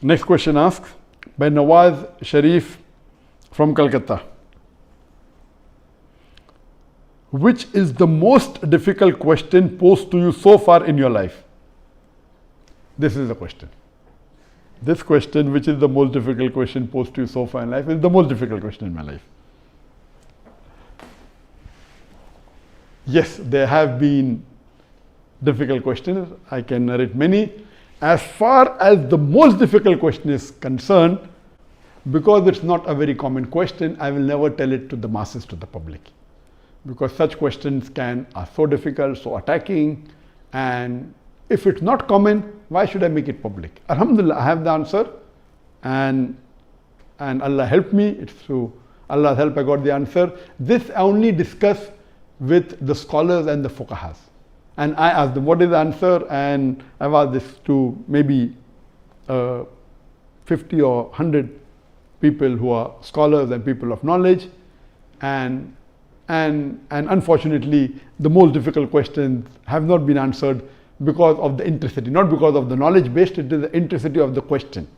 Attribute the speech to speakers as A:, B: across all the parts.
A: Next question asks by Nawaz Sharif from Calcutta. Which is the most difficult question posed to you so far in your life? This is the question. This question, which is the most difficult question posed to you so far in life, is the most difficult question in my life. Yes, there have been difficult questions. I can narrate many. As far as the most difficult question is concerned, because it's not a very common question, I will never tell it to the masses, to the public. Because such questions are so difficult, so attacking, and if it's not common, why should I make it public? Alhamdulillah, I have the answer, and Allah helped me. It's through Allah's help I got the answer. This I only discuss with the scholars and the fuqahas. And I asked them, what is the answer? And I've asked this to maybe 50 or 100 people who are scholars and people of knowledge. And unfortunately, the most difficult questions have not been answered because of the intricity, not because of the knowledge based, it is the intricity of the question.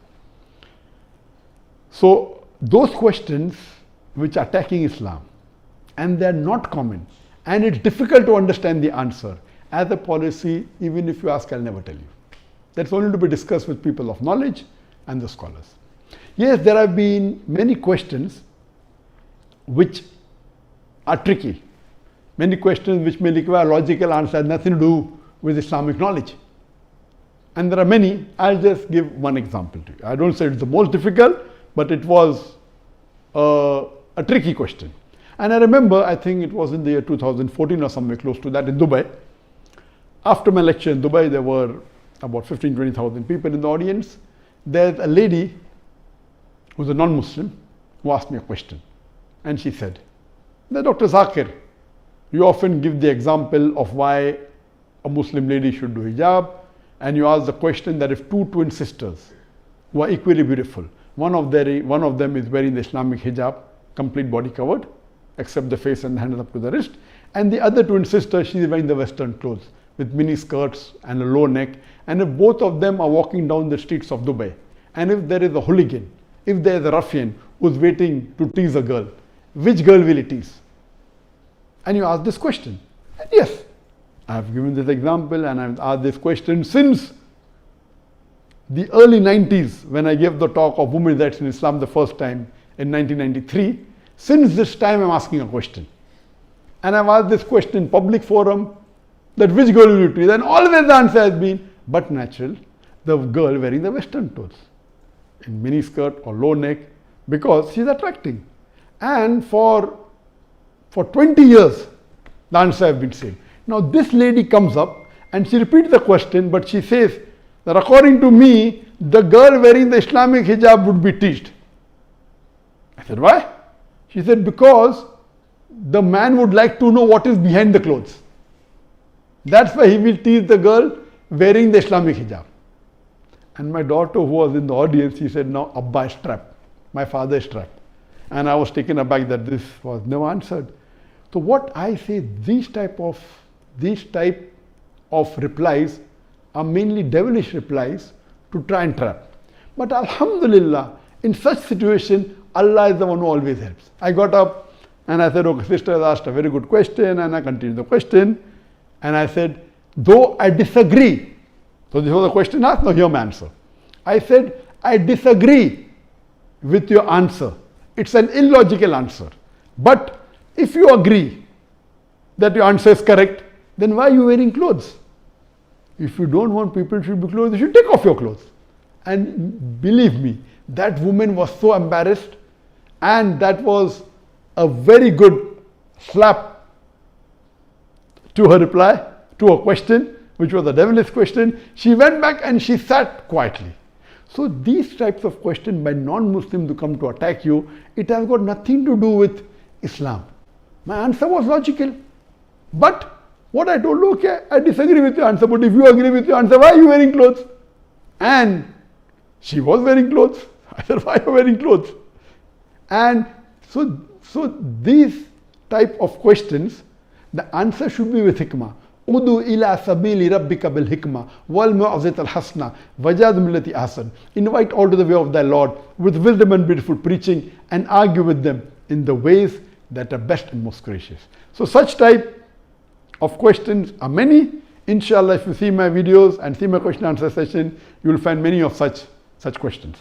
A: So those questions which are attacking Islam, and they are not common, and it's difficult to understand the answer. As a policy, even if you ask, I'll never tell you. That's only to be discussed with people of knowledge and the scholars. Yes, there have been many questions which are tricky. Many questions which may require logical answer, has nothing to do with Islamic knowledge. And there are many. I'll just give one example to you. I don't say it's the most difficult, but it was a tricky question. And I remember, I think it was in the year 2014 or somewhere close to that in Dubai. After my lecture in Dubai, there were about 15,000-20,000 people in the audience. There's a lady who's a non-Muslim who asked me a question. And she said, Dr. Zakir, you often give the example of why a Muslim lady should do hijab, and you ask the question that if two twin sisters who are equally beautiful, one of them is wearing the Islamic hijab, complete body covered, except the face and the hands up to the wrist, and the other twin sister, she is wearing the Western clothes with mini skirts and a low neck, and if both of them are walking down the streets of Dubai, and if there is a hooligan, if there is a ruffian who's waiting to tease a girl, which girl will he tease? And you ask this question. And yes, I have given this example and I've asked this question since the early 90s when I gave the talk of women's rights in Islam the first time in 1993. Since this time I'm asking a question. And I've asked this question in public forum that which girl will you tease? And always the answer has been, but natural, the girl wearing the Western clothes in mini skirt or low neck because she's attracting. And for 20 years, the answer has been same. Now this lady comes up and she repeats the question, but she says that according to me, the girl wearing the Islamic hijab would be teased. I said, why? She said, because the man would like to know what is behind the clothes. That's why he will tease the girl wearing the Islamic hijab. And my daughter who was in the audience, she said, no, Abba is trapped. My father is trapped. And I was taken aback that this was never answered. So what I say, these type of replies are mainly devilish replies to try and trap. But alhamdulillah, in such situation, Allah is the one who always helps. I got up and I said, okay, sister has asked a very good question, and I continued the question. And I said, though I disagree. So this was the question asked, now hear my answer. I said, I disagree with your answer. It's an illogical answer. But if you agree that your answer is correct, then why are you wearing clothes? If you don't want people to be clothes, you should take off your clothes. And believe me, that woman was so embarrassed, and that was a very good slap to her reply, to her question, which was a devilish question. She went back and she sat quietly. So these types of questions by non-Muslims who come to attack you, it has got nothing to do with Islam. My answer was logical. But what I told, okay, I disagree with your answer, but if you agree with your answer, why are you wearing clothes? And she was wearing clothes. I said, why are you wearing clothes? And so these type of questions, the answer should be with hikmah. Udu ila sabili rabbika bil hikmah wal mu'azit al hasna wajad millati ahsan. Invite all to the way of thy Lord with wisdom and beautiful preaching, and argue with them in the ways that are best and most gracious. So such type of questions are many. Inshallah, if you see my videos and see my question answer session, you will find many of such questions.